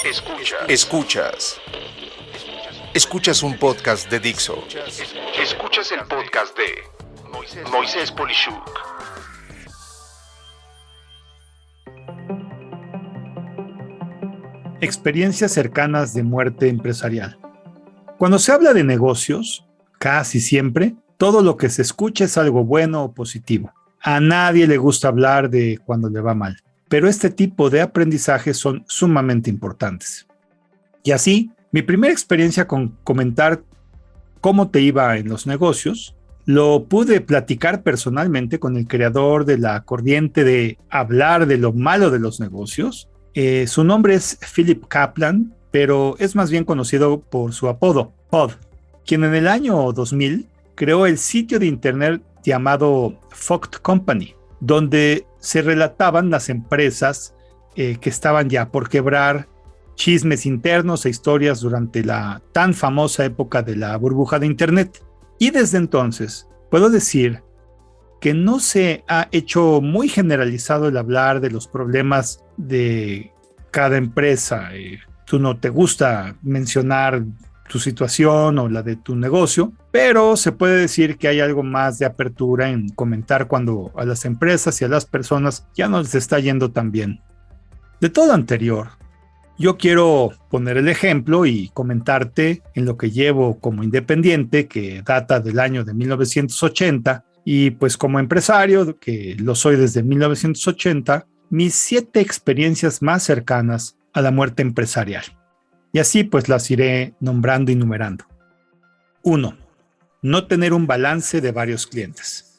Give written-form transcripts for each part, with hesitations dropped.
Escuchas un podcast de Dixo. Escuchas el podcast de Moisés Polishuk. Experiencias cercanas de muerte empresarial. Cuando se habla de negocios, casi siempre, todo lo que se escucha es algo bueno o positivo. A nadie le gusta hablar de cuando le va mal, pero este tipo de aprendizajes son sumamente importantes. Y así, mi primera experiencia con comentar cómo te iba en los negocios, lo pude platicar personalmente con el creador de la corriente de hablar de lo malo de los negocios. Su nombre es Philip Kaplan, pero es más bien conocido por su apodo, Pod, quien en el año 2000 creó el sitio de internet llamado Fucked Company, donde se relataban las empresas que estaban ya por quebrar, chismes internos e historias durante la tan famosa época de la burbuja de internet. Y desde entonces puedo decir que no se ha hecho muy generalizado el hablar de los problemas de cada empresa. Tú no te gusta mencionar tu situación o la de tu negocio, pero se puede decir que hay algo más de apertura en comentar cuando a las empresas y a las personas ya no les está yendo tan bien. De todo lo anterior, yo quiero poner el ejemplo y comentarte en lo que llevo como independiente, que data del año de 1980, y pues como empresario, que lo soy desde 1980, mis 7 experiencias más cercanas a la muerte empresarial. Y así pues las iré nombrando y numerando. 1. No tener un balance de varios clientes.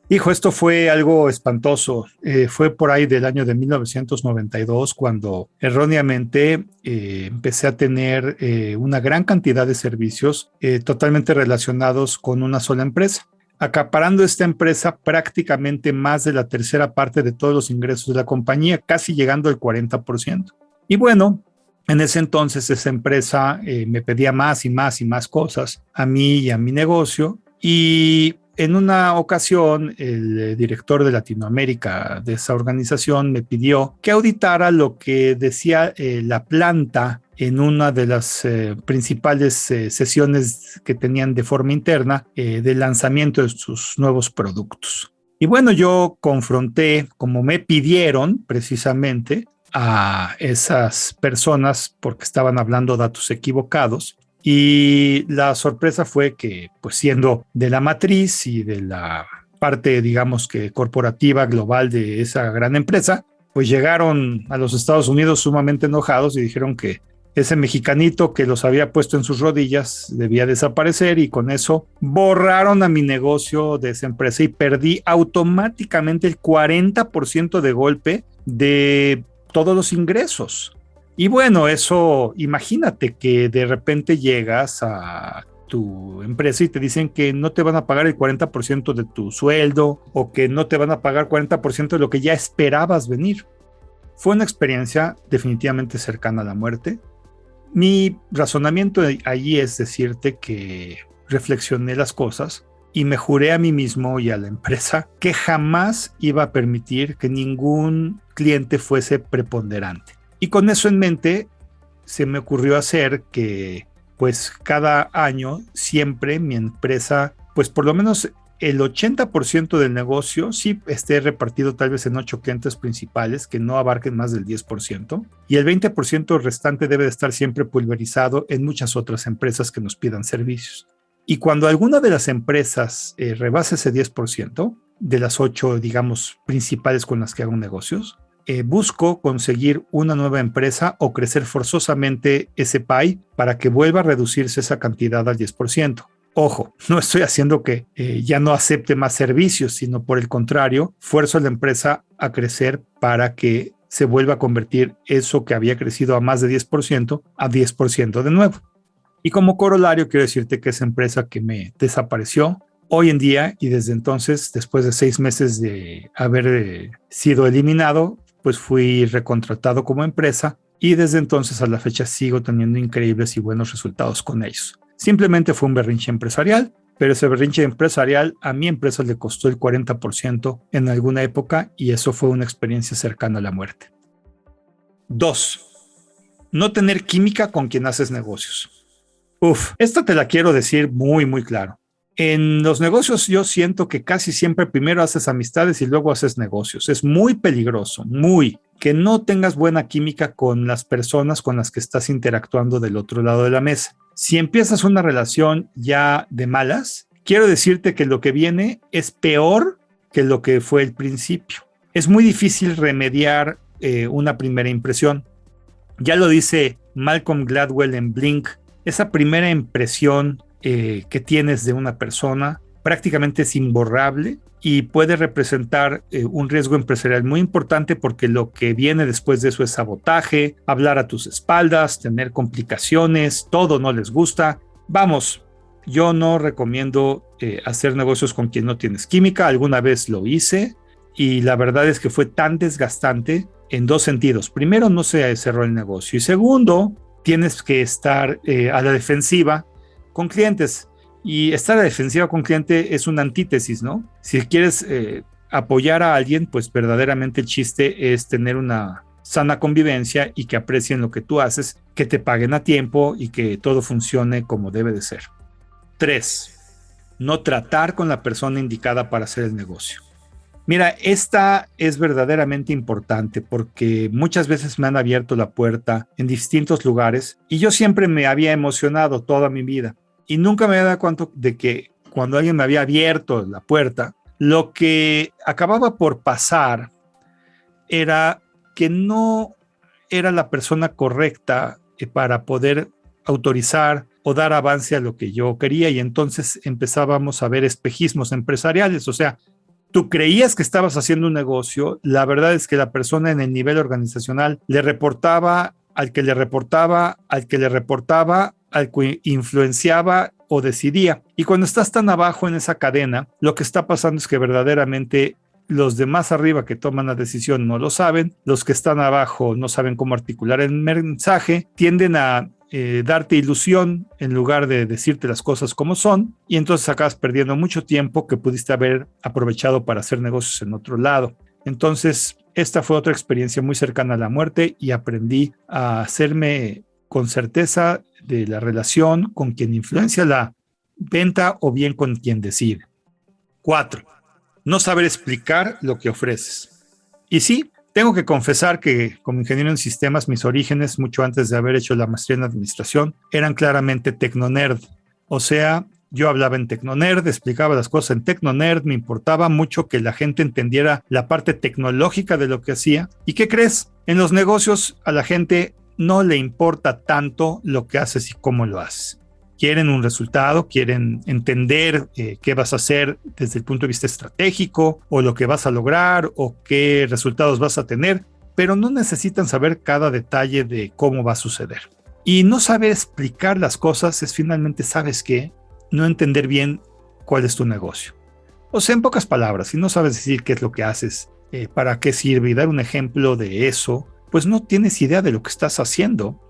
Hijo, esto fue algo espantoso. Fue por ahí del año de 1992 cuando erróneamente empecé a tener una gran cantidad de servicios totalmente relacionados con una sola empresa, acaparando esta empresa prácticamente más de la tercera parte de todos los ingresos de la compañía, casi llegando al 40%. Y bueno, en ese entonces esa empresa me pedía más y más y más cosas a mí y a mi negocio, y en una ocasión el director de Latinoamérica de esa organización me pidió que auditara lo que decía la planta en una de las principales sesiones que tenían de forma interna del lanzamiento de sus nuevos productos. Y bueno, yo confronté, como me pidieron precisamente, a esas personas porque estaban hablando datos equivocados. Y la sorpresa fue que, pues siendo de la matriz y de la parte, digamos que corporativa global de esa gran empresa, pues llegaron a los Estados Unidos sumamente enojados y dijeron que ese mexicanito que los había puesto en sus rodillas debía desaparecer, y con eso borraron a mi negocio de esa empresa y perdí automáticamente el 40% de golpe de todos los ingresos. Y bueno, eso, imagínate que de repente llegas a tu empresa y te dicen que no te van a pagar el 40% de tu sueldo, o que no te van a pagar 40% de lo que ya esperabas venir. Fue una experiencia definitivamente cercana a la muerte. Mi razonamiento allí es decirte que reflexioné las cosas y me juré a mí mismo y a la empresa que jamás iba a permitir que ningún cliente fuese preponderante. Y con eso en mente, se me ocurrió hacer que, pues cada año, siempre mi empresa, pues por lo menos el 80% del negocio sí esté repartido tal vez en 8 clientes principales que no abarquen más del 10%, y el 20% restante debe de estar siempre pulverizado en muchas otras empresas que nos pidan servicios. Y cuando alguna de las empresas rebase ese 10%, de las 8, digamos, principales con las que hago negocios, busco conseguir una nueva empresa o crecer forzosamente ese pie para que vuelva a reducirse esa cantidad al 10%. Ojo, no estoy haciendo que ya no acepte más servicios, sino por el contrario, fuerzo a la empresa a crecer para que se vuelva a convertir eso que había crecido a más de 10% a 10% de nuevo. Y como corolario, quiero decirte que esa empresa que me desapareció, hoy en día y desde entonces, después de 6 meses de haber sido eliminado, pues fui recontratado como empresa, y desde entonces a la fecha sigo teniendo increíbles y buenos resultados con ellos. Simplemente fue un berrinche empresarial, pero ese berrinche empresarial a mi empresa le costó el 40% en alguna época, y eso fue una experiencia cercana a la muerte. 2. no tener química con quien haces negocios. Esta te la quiero decir muy, muy claro. En los negocios yo siento que casi siempre primero haces amistades y luego haces negocios. Es muy peligroso, que no tengas buena química con las personas con las que estás interactuando del otro lado de la mesa. Si empiezas una relación ya de malas, quiero decirte que lo que viene es peor que lo que fue el principio. Es muy difícil remediar una primera impresión. Ya lo dice Malcolm Gladwell en Blink, esa primera impresión que tienes de una persona prácticamente es imborrable y puede representar un riesgo empresarial muy importante porque lo que viene después de eso es sabotaje, hablar a tus espaldas, tener complicaciones, todo no les gusta. Vamos, yo no recomiendo hacer negocios con quien no tienes química. Alguna vez lo hice y la verdad es que fue tan desgastante en dos sentidos. Primero, no se cerró el negocio y segundo, tienes que estar a la defensiva con clientes. Y estar a la defensiva con cliente es una antítesis, ¿no? Si quieres apoyar a alguien, pues verdaderamente el chiste es tener una sana convivencia y que aprecien lo que tú haces, que te paguen a tiempo y que todo funcione como debe de ser. 3. No tratar con la persona indicada para hacer el negocio. Mira, esta es verdaderamente importante porque muchas veces me han abierto la puerta en distintos lugares y yo siempre me había emocionado toda mi vida y nunca me había dado cuenta de que cuando alguien me había abierto la puerta, lo que acababa por pasar era que no era la persona correcta para poder autorizar o dar avance a lo que yo quería y entonces empezábamos a ver espejismos empresariales, o sea, tú creías que estabas haciendo un negocio, la verdad es que la persona en el nivel organizacional le reportaba al que le reportaba, al que le reportaba, al que influenciaba o decidía. Y cuando estás tan abajo en esa cadena, lo que está pasando es que verdaderamente los de más arriba que toman la decisión no lo saben, los que están abajo no saben cómo articular el mensaje, tienden a darte ilusión en lugar de decirte las cosas como son y entonces acabas perdiendo mucho tiempo que pudiste haber aprovechado para hacer negocios en otro lado. Entonces, esta fue otra experiencia muy cercana a la muerte y aprendí a hacerme con certeza de la relación con quien influencia la venta o bien con quien decide. 4. No saber explicar lo que ofreces. Y sí, tengo que confesar que como ingeniero en sistemas, mis orígenes, mucho antes de haber hecho la maestría en administración, eran claramente tecnonerd. O sea, yo hablaba en tecnonerd, explicaba las cosas en tecnonerd, me importaba mucho que la gente entendiera la parte tecnológica de lo que hacía. ¿Y qué crees? En los negocios a la gente no le importa tanto lo que haces y cómo lo haces. Quieren un resultado, quieren entender qué vas a hacer desde el punto de vista estratégico o lo que vas a lograr o qué resultados vas a tener, pero no necesitan saber cada detalle de cómo va a suceder. Y no saber explicar las cosas es finalmente, ¿sabes qué? No entender bien cuál es tu negocio. O sea, en pocas palabras, si no sabes decir qué es lo que haces, para qué sirve y dar un ejemplo de eso, pues no tienes idea de lo que estás haciendo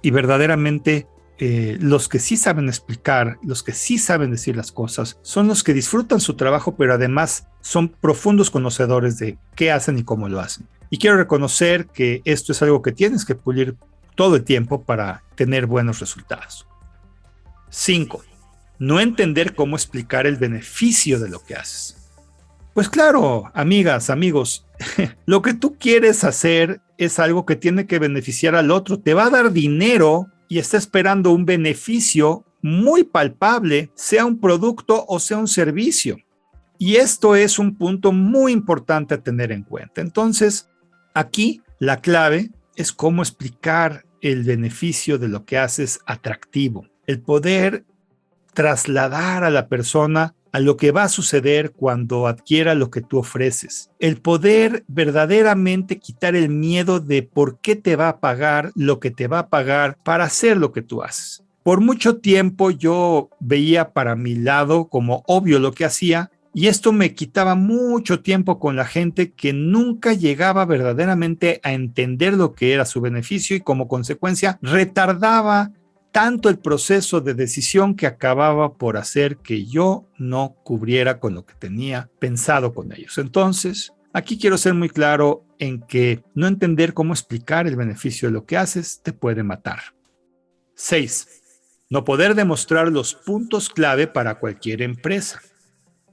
y verdaderamente los que sí saben explicar, los que sí saben decir las cosas, son los que disfrutan su trabajo, pero además son profundos conocedores de qué hacen y cómo lo hacen. Y quiero reconocer que esto es algo que tienes que pulir todo el tiempo para tener buenos resultados. 5. No entender cómo explicar el beneficio de lo que haces. Pues claro, amigas, amigos, lo que tú quieres hacer es algo que tiene que beneficiar al otro, te va a dar dinero y está esperando un beneficio muy palpable, sea un producto o sea un servicio. Y esto es un punto muy importante a tener en cuenta. Entonces, aquí la clave es cómo explicar el beneficio de lo que haces atractivo, el poder trasladar a la persona a lo que va a suceder cuando adquiera lo que tú ofreces. El poder verdaderamente quitar el miedo de por qué te va a pagar lo que te va a pagar para hacer lo que tú haces. Por mucho tiempo yo veía para mi lado como obvio lo que hacía y esto me quitaba mucho tiempo con la gente que nunca llegaba verdaderamente a entender lo que era su beneficio y como consecuencia retardaba tanto el proceso de decisión que acababa por hacer que yo no cubriera con lo que tenía pensado con ellos. Entonces, Aquí quiero ser muy claro en que no entender cómo explicar el beneficio de lo que haces te puede matar. 6. No poder demostrar los puntos clave para cualquier empresa.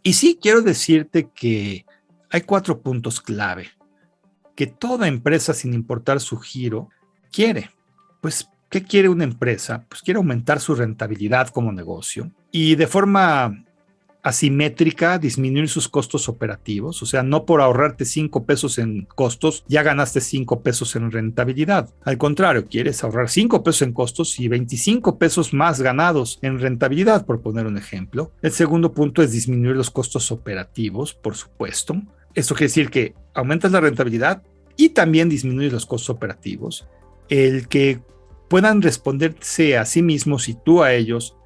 Y sí, quiero decirte que hay 4 puntos clave que toda empresa, sin importar su giro, quiere. Pues, ¿qué quiere una empresa? Pues quiere aumentar su rentabilidad como negocio y de forma asimétrica disminuir sus costos operativos. O sea, no por ahorrarte 5 pesos en costos, ya ganaste 5 pesos en rentabilidad. Al contrario, quieres ahorrar 5 pesos en costos y 25 pesos más ganados en rentabilidad, por poner un ejemplo. El segundo punto es disminuir los costos operativos, por supuesto. Esto quiere decir que aumentas la rentabilidad y también disminuyes los costos operativos. El que puedan responderse a sí mismos y tú a ellos,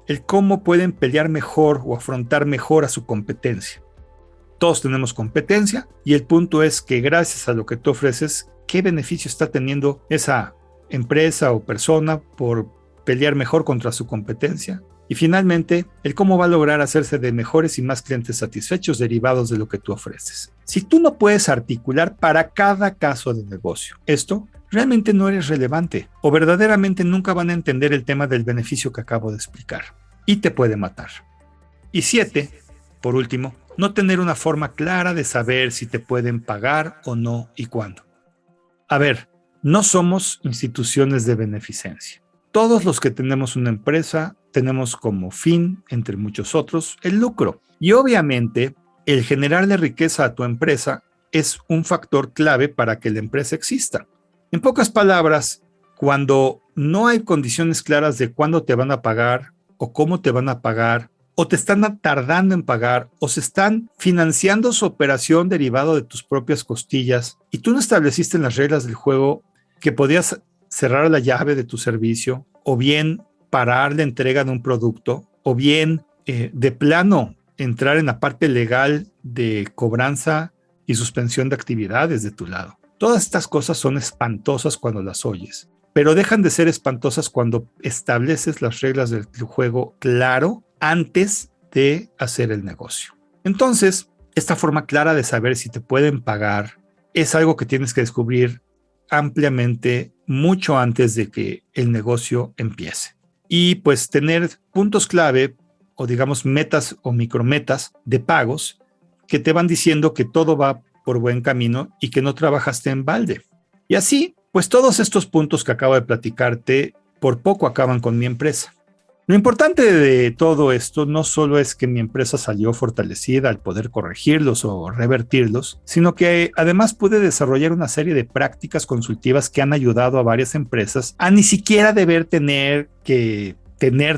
el cómo pueden pelear mejor o afrontar mejor a su competencia. Todos tenemos competencia y el punto es que gracias a lo que tú ofreces, ¿qué beneficio está teniendo esa empresa o persona por pelear mejor contra su competencia? Y finalmente, el cómo va a lograr hacerse de mejores y más clientes satisfechos derivados de lo que tú ofreces. Si tú no puedes articular para cada caso de negocio esto, realmente no eres relevante o verdaderamente nunca van a entender el tema del beneficio que acabo de explicar y te puede matar. Y 7, por último, no tener una forma clara de saber si te pueden pagar o no y cuándo. A ver, no somos instituciones de beneficencia. Todos los que tenemos una empresa tenemos como fin, entre muchos otros, el lucro. Y obviamente, el generarle riqueza a tu empresa es un factor clave para que la empresa exista. En pocas palabras, cuando no hay condiciones claras de cuándo te van a pagar o cómo te van a pagar, o te están tardando en pagar, o se están financiando su operación derivado de tus propias costillas, y tú no estableciste en las reglas del juego que podías cerrar la llave de tu servicio, o bien parar la entrega de un producto, o bien de plano entrar en la parte legal de cobranza y suspensión de actividades de tu lado. Todas estas cosas son espantosas cuando las oyes, pero dejan de ser espantosas cuando estableces las reglas del juego claro antes de hacer el negocio. Entonces, esta forma clara de saber si te pueden pagar es algo que tienes que descubrir ampliamente mucho antes de que el negocio empiece. Y pues tener puntos clave o digamos metas o micrometas de pagos que te van diciendo que todo va por buen camino y que no trabajaste en balde. Y así, pues todos estos puntos que acabo de platicarte por poco acaban con mi empresa. Lo importante de todo esto no solo es que mi empresa salió fortalecida al poder corregirlos o revertirlos, sino que además pude desarrollar una serie de prácticas consultivas que han ayudado a varias empresas a ni siquiera deber tener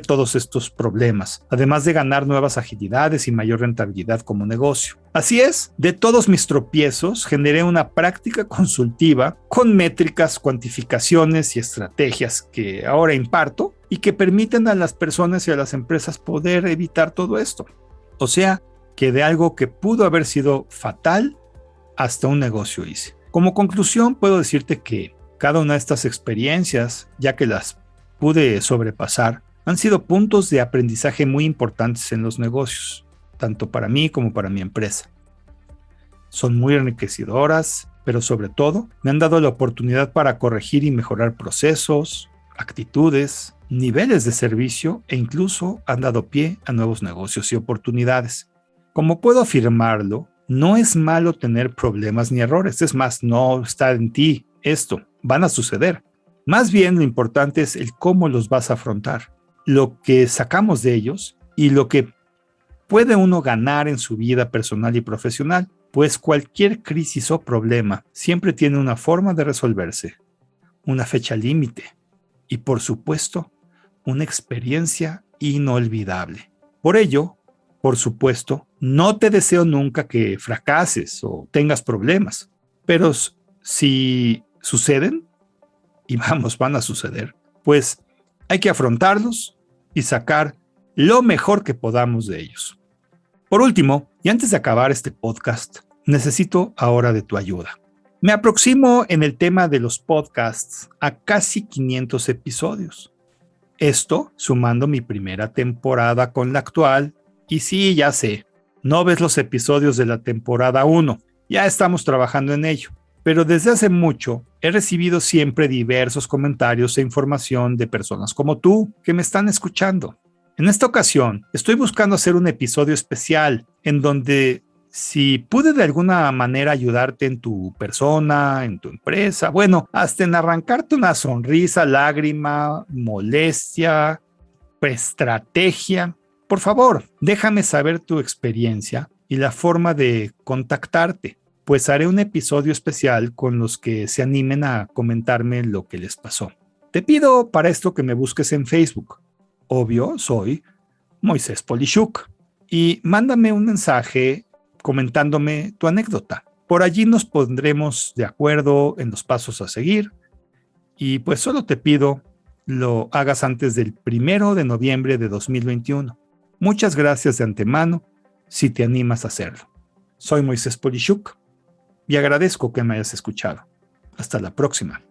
todos estos problemas, además de ganar nuevas agilidades y mayor rentabilidad como negocio. Así es, de todos mis tropiezos generé una práctica consultiva con métricas, cuantificaciones y estrategias que ahora imparto y que permiten a las personas y a las empresas poder evitar todo esto. O sea, que de algo que pudo haber sido fatal, hasta un negocio hice. Como conclusión, puedo decirte que cada una de estas experiencias, ya que las pude sobrepasar, han sido puntos de aprendizaje muy importantes en los negocios, tanto para mí como para mi empresa. Son muy enriquecedoras, pero sobre todo me han dado la oportunidad para corregir y mejorar procesos, actitudes, niveles de servicio e incluso han dado pie a nuevos negocios y oportunidades. Como puedo afirmarlo, no es malo tener problemas ni errores, es más, no está en ti esto, van a suceder. Más bien lo importante es el cómo los vas a afrontar, lo que sacamos de ellos y lo que puede uno ganar en su vida personal y profesional, pues cualquier crisis o problema siempre tiene una forma de resolverse, una fecha límite y por supuesto una experiencia inolvidable. Por ello, por supuesto, no te deseo nunca que fracases o tengas problemas, pero si suceden, y vamos, van a suceder, pues hay que afrontarlos y sacar lo mejor que podamos de ellos. Por último, y antes de acabar este podcast, necesito ahora de tu ayuda. Me aproximo en el tema de los podcasts a casi 500 episodios. Esto sumando mi primera temporada con la actual, y sí, ya sé, no ves los episodios de la temporada 1, Ya estamos trabajando en ello, pero desde hace mucho he recibido siempre diversos comentarios e información de personas como tú que me están escuchando. En esta ocasión, estoy buscando hacer un episodio especial en donde, si pude de alguna manera ayudarte en tu persona, en tu empresa, bueno, hasta en arrancarte una sonrisa, lágrima, molestia, estrategia, por favor, déjame saber tu experiencia y la forma de contactarte, pues haré un episodio especial con los que se animen a comentarme lo que les pasó. Te pido para esto que me busques en Facebook. Obvio, soy Moisés Polishuk. Y mándame un mensaje comentándome tu anécdota. Por allí nos pondremos de acuerdo en los pasos a seguir. Y pues solo te pido lo hagas antes del 1 de noviembre de 2021. Muchas gracias de antemano si te animas a hacerlo. Soy Moisés Polishuk y agradezco que me hayas escuchado. Hasta la próxima.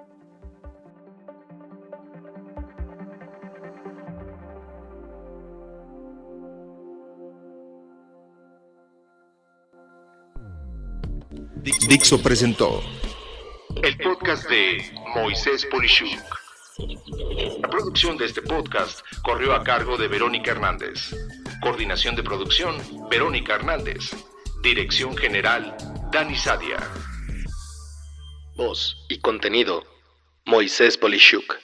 Dixo presentó el podcast de Moisés Polishuk. La producción de este podcast corrió a cargo de Verónica Hernández. Coordinación de producción, Verónica Hernández. Dirección general, Dani Sadia. Voz y contenido, Moisés Polishuk.